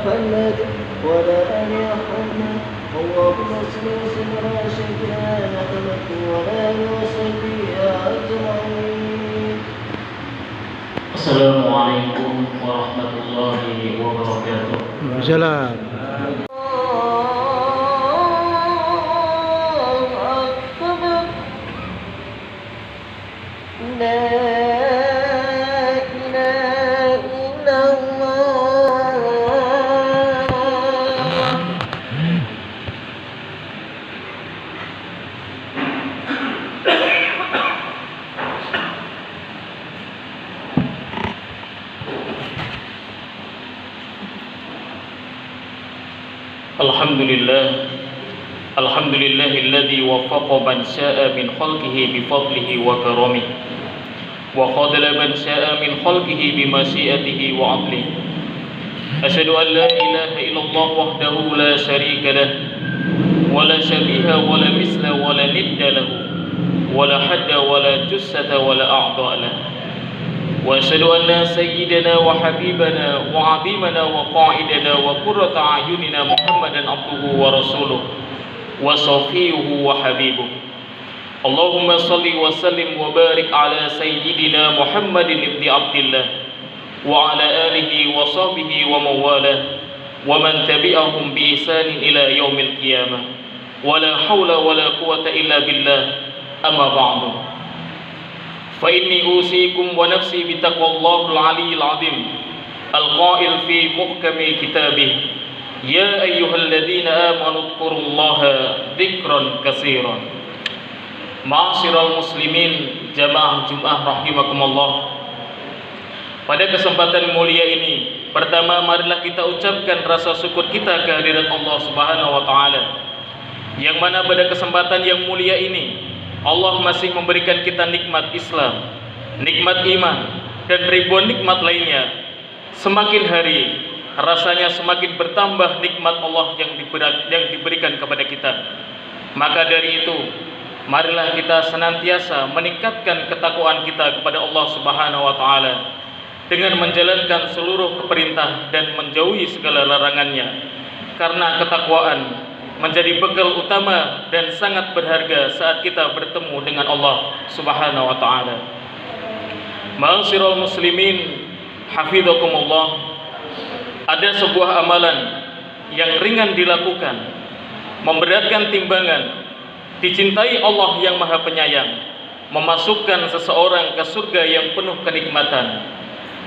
محمد وعلى آل محمد اللهم صل وسلم على سيدنا محمد وعلى آله وصحبه أجمعين. Assalamualaikum warahmatullahi wabarakatuh. Waalaikumsalam. Alhamdulillahilladzi waffaqa man syaa min khalqihi bi fadlihi wa karamihi wa khadala man syaa min khalqihi bi masyiatihi wa 'adlihi. Asyhadu an la ilaha illallah wahdahu la syarika lah wa la syabiha wa la misla wa la nidda lahu wa la hadda wa la jussata wa la a'dha lahu. Wa asyhadu anna sayyidana wa habibana wa 'azimana wa qa'idana wa qurrata a'yunina Muhammadan abduhu wa rasuluh wa safiyuhu wa habibuh. Allahumma salli wa sallim wa barik ala sayyidina Muhammadin ibni Abdillah wa ala alihi wa sahbihi wa mawalah wa man tabi'ahum bi ihsanin ila yaumil qiyamah. Wa la hawla wa la quwwata illa billah. Amma ba'du. Fa inni usikum wa nafsi bi taqwallahil 'aliyyil 'azim al-qa'il fi muhkami kitabih ya ayyuhalladzina amanu dzkurullaha dzikran katsiran. Ma'asyiral muslimin jamaah Jumat rahimakumullah. Pada kesempatan mulia ini, pertama marilah kita ucapkan rasa syukur kita kehadirat Allah Subhanahu wa taala. Yang mana pada kesempatan yang mulia ini Allah masih memberikan kita nikmat Islam, nikmat iman, dan ribuan nikmat lainnya. Semakin hari rasanya semakin bertambah nikmat Allah yang diberikan kepada kita. Maka dari itu, marilah kita senantiasa meningkatkan ketakwaan kita kepada Allah Subhanahu wa taala dengan menjalankan seluruh perintah dan menjauhi segala larangannya. Karena ketakwaan menjadi bekal utama dan sangat berharga saat kita bertemu dengan Allah Subhanahu wa taala. Ma'asyiral muslimin hafizakumullah. Ada sebuah amalan yang ringan dilakukan, memberatkan timbangan, dicintai Allah yang Maha Penyayang, memasukkan seseorang ke surga yang penuh kenikmatan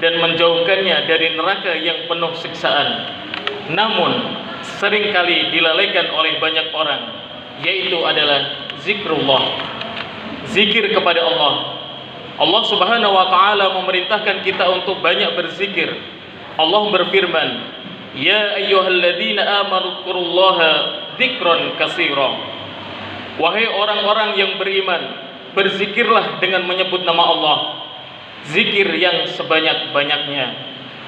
dan menjauhkannya dari neraka yang penuh siksaan. Namun seringkali dilalaikan oleh banyak orang, yaitu adalah zikrullah, zikir kepada Allah. Allah Subhanahu wa taala memerintahkan kita untuk banyak berzikir. Allah berfirman, ya ayyuhalladzina amanu dzkurullaha dzikran katsira. Wahai orang-orang yang beriman, berzikirlah dengan menyebut nama Allah, zikir yang sebanyak-banyaknya.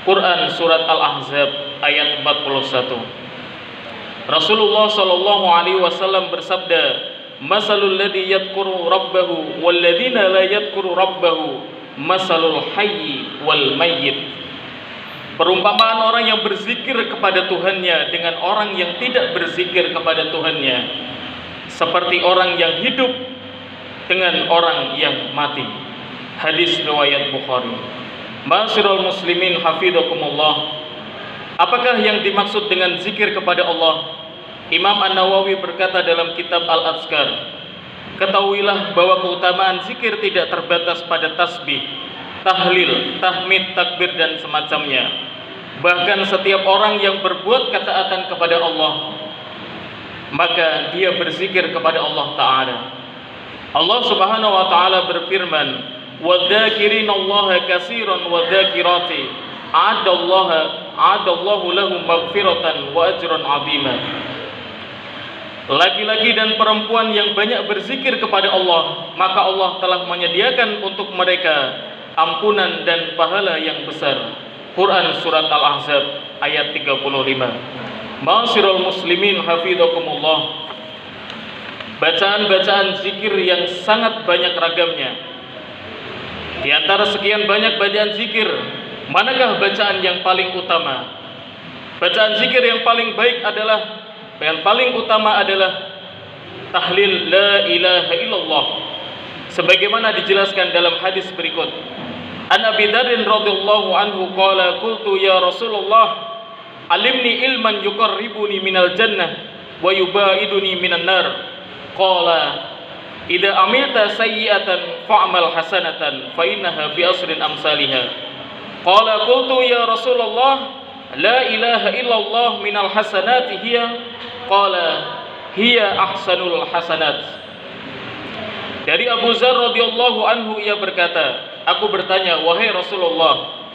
Quran surat Al-Ahzab ayat 41. Rasulullah sallallahu alaihi wasallam bersabda, "Masalul ladzi yadhkuru rabbahu wal ladzina la yadhkuru rabbahu masalul hayyi wal mayyit." Perumpamaan orang yang berzikir kepada Tuhannya dengan orang yang tidak berzikir kepada Tuhannya seperti orang yang hidup dengan orang yang mati. Hadis riwayat Bukhari. Ma'asyiral muslimin hafizakumullah. Apakah yang dimaksud dengan zikir kepada Allah? Imam An-Nawawi berkata dalam kitab Al-Azkar, ketahuilah bahwa keutamaan zikir tidak terbatas pada tasbih, tahlil, tahmid, takbir dan semacamnya. Bahkan setiap orang yang berbuat ketaatan kepada Allah, maka dia berzikir kepada Allah Ta'ala. Allah Subhanahu wa taala berfirman, "Wadzakirinallaha katsiran wadzakirati, a'adallahu lahum maghfiratan wa ajran 'azima." Laki-laki dan perempuan yang banyak berzikir kepada Allah, maka Allah telah menyediakan untuk mereka ampunan dan pahala yang besar. Quran surat Al-Ahzab ayat 35. Ma'asyiral muslimin hafizakumullah. Bacaan-bacaan zikir yang sangat banyak ragamnya. Di antara sekian banyak bacaan zikir, manakah bacaan yang paling utama? Bacaan zikir yang paling baik adalah, yang paling utama adalah tahlil la ilaha illallah, sebagaimana dijelaskan dalam hadis berikut. An Abi Dzar radhiyallahu anhu qala qultu ya Rasulullah alimni ilman yuqarribuni minal jannah wa yubaiduni minan nar. Qala idza amilta sayyi'atan fa'mal hasanatan fa innaha bi asrin amsalha. Qala qultu ya Rasulullah la ilaha illallah minal hasanati hiya. Qala hiya ahsanul hasanat. Dari Abu Dzar radhiyallahu anhu ia berkata, aku bertanya, wahai Rasulullah,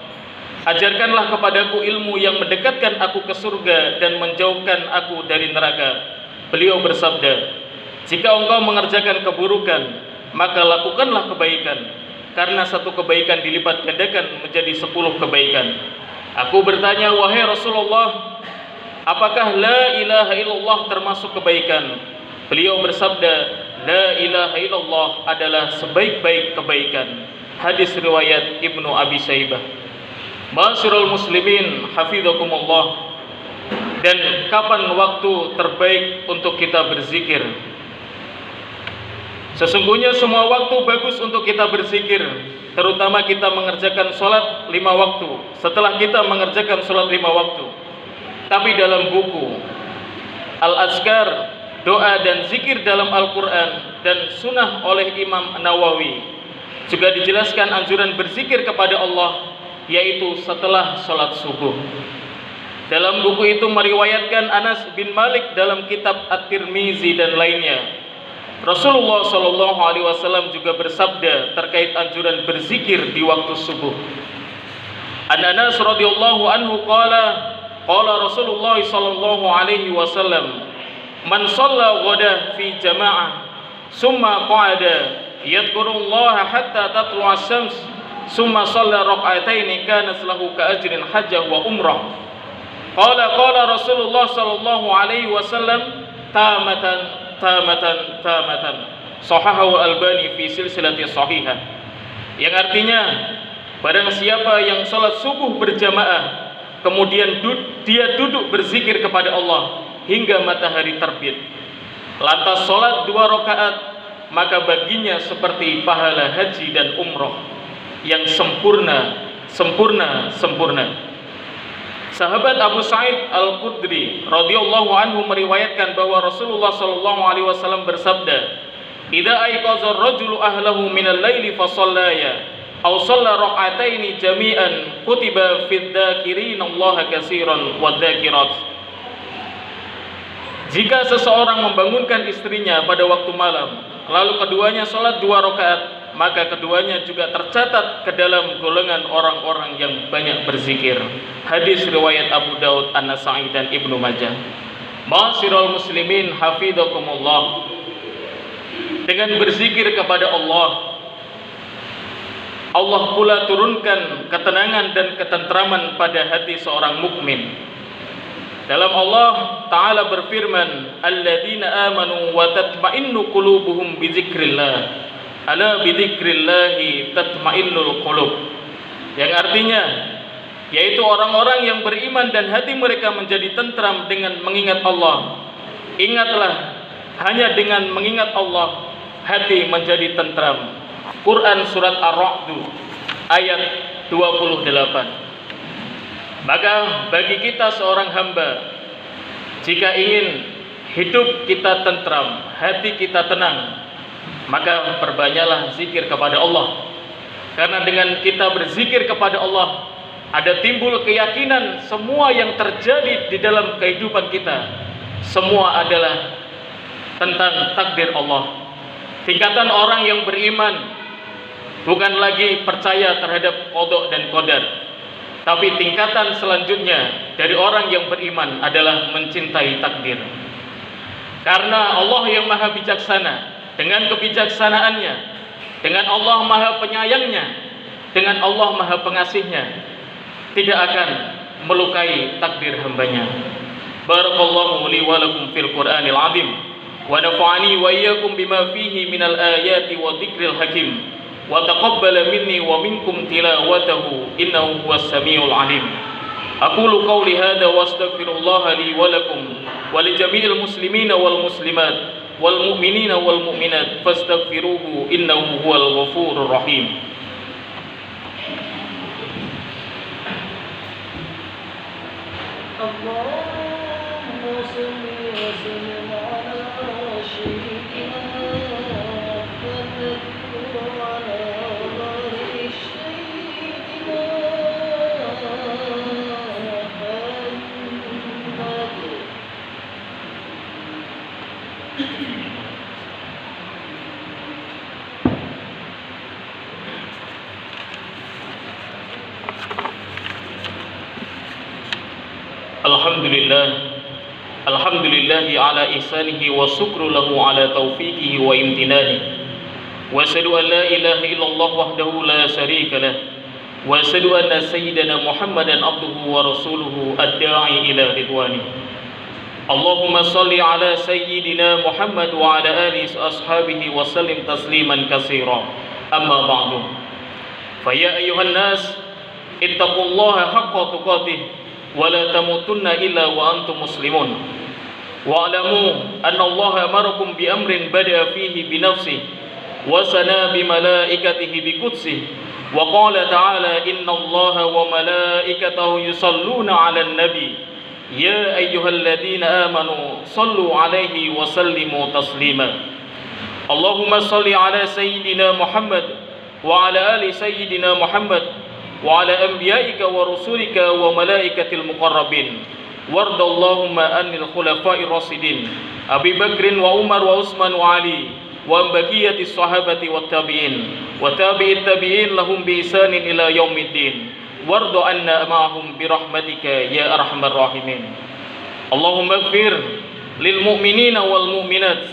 ajarkanlah kepadaku ilmu yang mendekatkan aku ke surga dan menjauhkan aku dari neraka. Beliau bersabda, jika engkau mengerjakan keburukan, maka lakukanlah kebaikan, karena satu kebaikan dilipat gandakan menjadi 10 kebaikan. Aku bertanya, wahai Rasulullah, apakah la ilaha illallah termasuk kebaikan? Beliau bersabda, la ilaha illallah adalah sebaik-baik kebaikan. Hadis riwayat Ibnu Abi Syaibah. Ma'asyiral muslimin hafizakumullah. Dan kapan waktu terbaik untuk kita berzikir? Sesungguhnya semua waktu bagus untuk kita berzikir, terutama kita mengerjakan sholat 5 waktu. Setelah kita mengerjakan sholat 5 waktu, tapi dalam buku Al-Azkar, doa dan zikir dalam Al-Quran dan sunnah oleh Imam Nawawi, juga dijelaskan anjuran berzikir kepada Allah, yaitu setelah sholat subuh. Dalam buku itu meriwayatkan Anas bin Malik dalam kitab At-Tirmizi dan lainnya, Rasulullah SAW juga bersabda terkait anjuran berzikir di waktu subuh. An Anas radhiyallahu anhu qala Rasulullah sallallahu alaihi wasallam, man shalla ghada fi jama'ah summa qa'ada yadhkurullaha hatta tatlu'a asy-syams summa shalla rak'ataini kana lahu ka ajrin hajjah wa umrah. Qala Rasulullah sallallahu alaihi wasallam tamatan sahahahu Albani fi silsilati sahihah, yang artinya barang siapa yang salat subuh berjamaah kemudian dia duduk berzikir kepada Allah hingga matahari terbit, lantas salat 2 rakaat, maka baginya seperti pahala haji dan umroh yang sempurna. Sahabat Abu Sa'id Al-Khudri radhiyallahu anhu meriwayatkan bahwa Rasulullah sallallahu alaihi wasallam bersabda, "Idza ayqaza ar-rajulu ahlahu minal laili fa shallaya aw shalla rak'ataini jami'an kutiba fid dzakirina Allah katsiran wadz-dzakirat." Jika seseorang membangunkan istrinya pada waktu malam, lalu keduanya salat 2 rakaat, maka keduanya juga tercatat ke dalam golongan orang-orang yang banyak berzikir. Hadis riwayat Abu Daud, An-Nasa'i dan Ibnu Majah. Ma'asyiral muslimin hafizakumullah. Dengan berzikir kepada Allah, Allah pula turunkan ketenangan dan ketentraman pada hati seorang mukmin. Dalam Allah Ta'ala berfirman, alladzina amanu wa tatma'innu qulubuhum bi dzikrillah. Ala bidzikrillahi tatmainnul qulub, yang artinya yaitu orang-orang yang beriman dan hati mereka menjadi tentram dengan mengingat Allah. Ingatlah, hanya dengan mengingat Allah hati menjadi tentram. Quran surat Ar-Ra'd ayat 28. Maka bagi kita seorang hamba, jika ingin hidup kita tentram, hati kita tenang, maka perbanyaklah zikir kepada Allah. Karena dengan kita berzikir kepada Allah, ada timbul keyakinan semua yang terjadi di dalam kehidupan kita, semua adalah tentang takdir Allah. Tingkatan orang yang beriman bukan lagi percaya terhadap qada dan qadar, tapi tingkatan selanjutnya dari orang yang beriman adalah mencintai takdir. Karena Allah yang maha bijaksana, dengan kebijaksanaannya, dengan Allah maha penyayangnya, dengan Allah maha pengasihnya, tidak akan melukai takdir hambanya. Barakallahu li wa lakum fil Qur'anil azim wa nafa'ani wa iyyakum bima fihi minal ayati wa dzikril hakim wa taqabbala minni wa minkum tilawatahu innahu huwas samiul alim. أقول قولي هذا وأستغفر الله لي ولكم ولجميع المسلمين والمسلمات والمؤمنين والمؤمنات فاستغفروه إنه هو الغفور الرحيم. اللهم صل وسلم على سيدنا محمد وعلى آل سيدنا محمد. الحمد لله على إحسانه والشكر له على توفيقه وامتنانه وأشهد أن لا إله إلا الله وحده لا شريك له وأشهد أن سيدنا محمدا عبده ورسوله الداعي إلى رضوانه. اللهم صل على سيدنا محمد وعلى آله وأصحابه وسلم تسليما كثيرا. أما بعد فيا أيها الناس اتقوا الله حق تقاته ولا تموتن إلا وأنتم مسلمون واعلموا أن الله أمركم بأمر بدأ فيه بنفسه وثنى بملائكته بقدسه وقال تعالى إن الله وملائكته يصلون على النبي يا أيها الذين آمنوا صلوا عليه وسلموا تسليما. اللهم صل على سيدنا محمد وعلى آل سيدنا محمد وعلى أنبيائك ورسولك وملائكة المقربين وارض اللهم عن الخلفاء الراشدين أبي بكر وعمر وعثمان وعلي وعن بقية الصحابة والتابعين وتابع التابعين لهم بإحسان إلى يوم الدين وارض عنا معهم برحمتك يا أرحم الراحمين. اللهم اغفر للمؤمنين والمؤمنات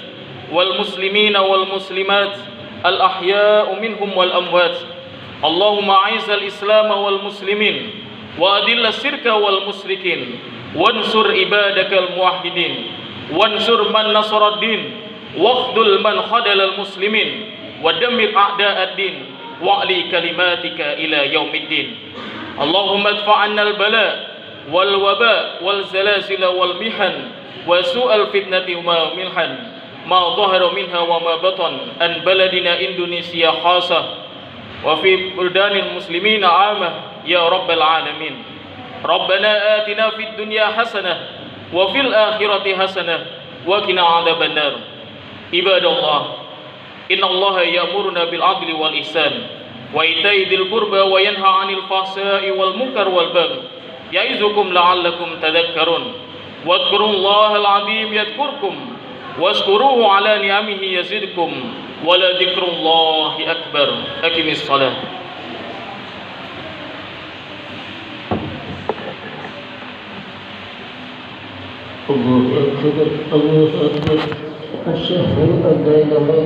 والمسلمين والمسلمات الأحياء منهم والأموات. اللهم أعز الإسلام والمسلمين وأذل الشرك والمشركين وانصر عبادك الموحدين وانصر من نصر الدين واخذل من خذل المسلمين ودمر أعداء الدين وأعلي كلماتك إلى يوم الدين. اللهم ادفع عنا البلاء والوباء والزلازل والمحن وسوء الفتنة والمحن ما ظهر منها وما بطن عن بلدنا إندونيسيا خاصة وفي بلدان المسلمين عامة يا رب العالمين. ربنا آتنا في الدنيا حسنة وفي الآخرة حسنة وقنا عذاب النار. عباد الله إن الله يأمرنا بالعدل والإحسان وإيتاء ذي القربى وينهى عن الفحشاء والمنكر والبغي يعظكم لعلكم تذكرون. واذكروا الله العظيم يذكركم واشكروه على نعمه يزدكم ولذكر الله أكبر. أقم الصلاة. الله أكبر الله أكبر. أشهد أن لا إله إلا الله.